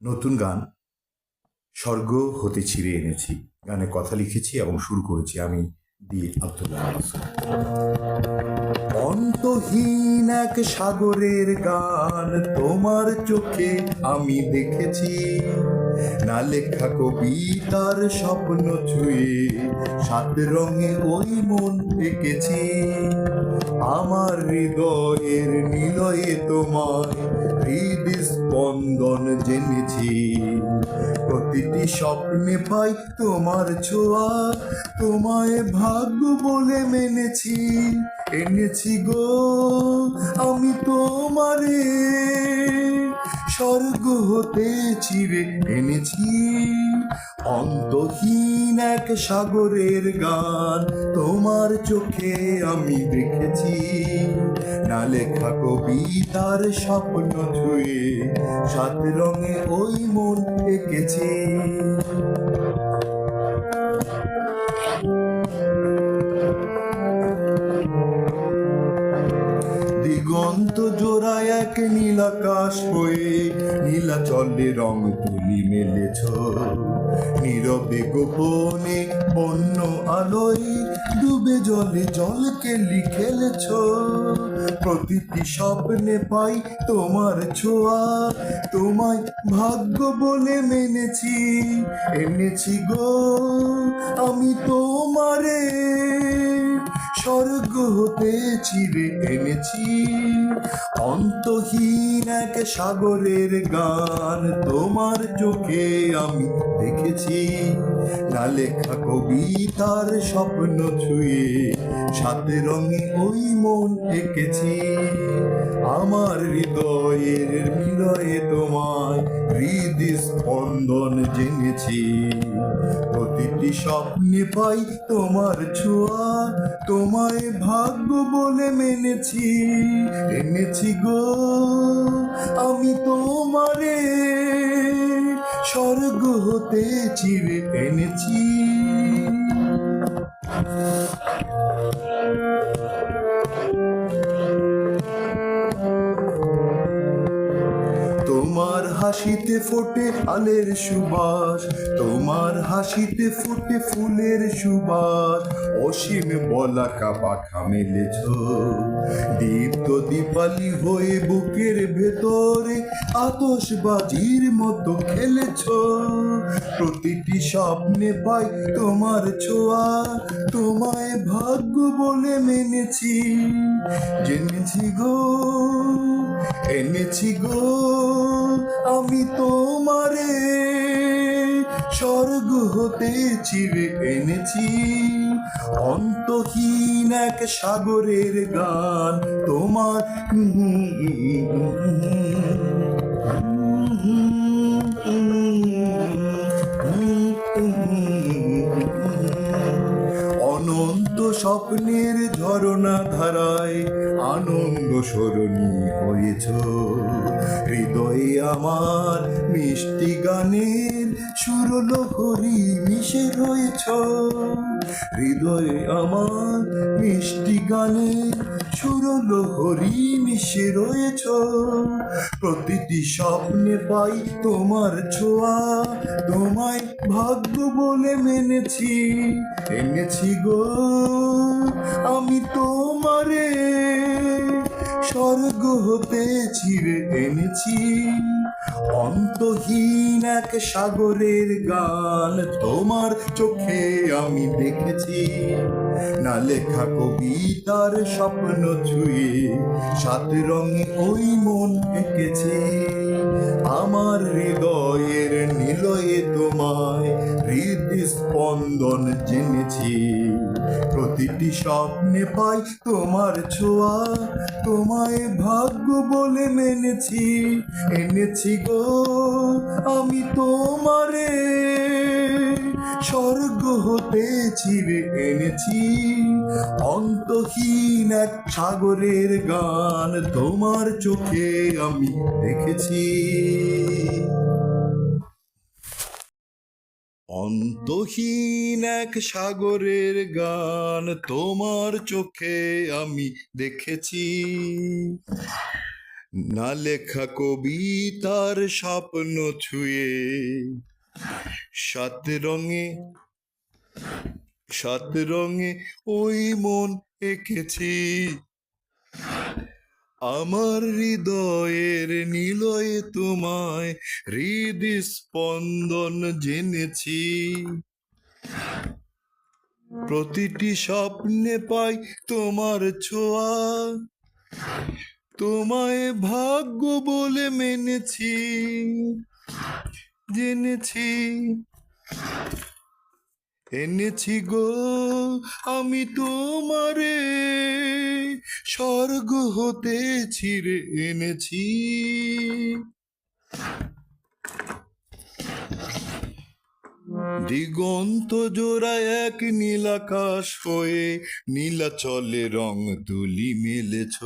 নতুন গান স্বর্গ হতে ছিঁড়ে এনেছি। গানে কথা লিখেছি এবং শুরু করেছি আমি আব্দুল্লাহ মাসুদ। অন্তহীন এক সাগরের গান তোমার চোখে আমি দেখেছি, না লেখা কবিতার স্বপ্ন ছুঁয়ে সাত রঙে ওই মন এঁকেছি। আমার হৃদয়ের নিলয়ে তোমায় হৃদস্পন্দন জেনেছি, প্রতিটি স্বপ্নে পাই তোমার ছোঁয়া, তোমায় ভাগ্য বলে মেনেছি। এনেছি গো আমি তোমারে স্বর্গ হতে চিরে এনেছি। অন্তহীন এক সাগরের গান তোমার চোখে আমি দেখেছি, না লেখা কবিতার স্বপ্ন ছুঁয়ে সাত রঙে ওই মন এঁকেছি। দিগন্ত জোড়া এক নীলাকাশ হয়ে নীলাচলে রং তুলি মেলেছ, নীরবে গোপনে বন্য আলোয় ডুবে জলে জলকে লিখেলেছ। প্রতিটি স্বপ্নে পাই তোমার ছোঁয়া, তোমায় ভাগ্য বলে মেনেছি। এনেছি গো আমি তোমারে স্বর্গ হতে চিরে এনেছি। অন্তহীন এক সাগরের গান তোমার চোখে আমি দেখেছি, না লেখা কবিতার স্বপ্ন ছুঁয়ে সাত রঙে ওই মন এঁকেছি। আমার হৃদয়ের মিলয়ে তোমায় হৃদস্পন্দন জেনেছি, প্রতিটি স্বপ্নে পাই তোমার ছোঁয়া, তোমায় ভাগ্য বলে মেনেছি। এনেছি গো আমি তোমারে স্বর্গ হতে চিরে এনেছি। তোমার হাসিতে ফোটে আলের সুবাস, তোমার হাসিতে ফোটে ফুলের সুবাস। অসীম বলাকা পাখা মেলেছ, দীপ্ত দীপালি হয়ে বুকের ভেতরে আতশবাজির মতো খেলেছ। প্রতিটি স্বপ্নে পাই তোমার ছোঁয়া, তোমায় ভাগ্য বলে মেনেছি। জেনেছি গো এনেছি গো আমি তোমারে স্বর্গ হতে চিরে এনেছি। অন্তহীন এক সাগরের গান তোমার অনন্ত স্বপ্নের ঝরনা ধারায় আনন্দ সরণী হয়েছ। হৃদয়ে আমার মিষ্টি গানের সুরলহরী মিশে রয়েছ। হৃদয়ে আমার মিষ্টি গানের সুরলহরী মিশে রয়েছ। প্রতিটি স্বপ্নে পাই তোমার ছোঁয়া, তোমায় ভাগ্য বলে মেনেছি। এনেছি গো আমি তোমারে স্বর্গ হতে চিরে এনেছি। অন্তহীন এক সাগরের গান তোমার চোখে আমি দেখেছি, না লেখা কবিতার স্বপ্ন ছুঁয়ে সাত রঙে ওই মন এঁকেছি। আমার হৃদয়ের নিলয়ে তোমায় হৃদস্পন্দন জেনেছি, প্রতিটি স্বপ্নে পাই তোমার ছোঁয়া, তোমায় ভাগ্য বলে মেনেছি। এনেছি গো আমি তোমারে স্বর্গ হতে চিরে এনেছি। অন্তহীন এক সাগরের গান তোমার চোখে আমি দেখেছি। অন্তহীন এক সাগরের গান তোমার চোখে আমি দেখেছি, না লেখা কবিতার স্বপ্ন ছুঁয়ে সাত রঙে ওই মন এঁকেছি, আমার হৃদয়ের নিলয়ে তোমায় হৃদস্পন্দন জেনেছি। প্রতিটি স্বপ্নে পাই তোমার ছোঁয়া, তোমায় ভাগ্য বলে মেনেছি, জেনেছি। এনেছি গো আমি তোমারে স্বর্গ হতে ছিঁড়ে এনেছি। দিগন্ত জোড়ায় এক নীলাকাশ হয়ে নীলাচলে রং তুলি মেলেছ,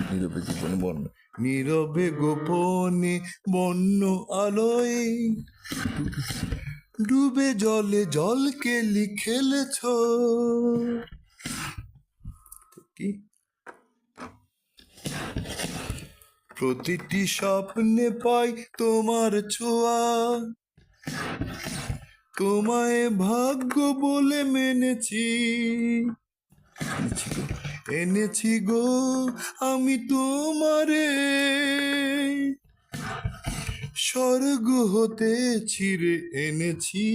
নীরবে গোপনে বন্য, নীরবে গোপনে বন্য আলোয় ডুবে জলে জলকে লিখেলেছ। কি প্রতিটি স্বপ্নে পাই তোমার ছোঁয়া, তোমায় ভাগ্য বলে মেনেছি, এনেছি গো আমি তোমারে স্বর্গ হতে ছিঁড়ে এনেছি।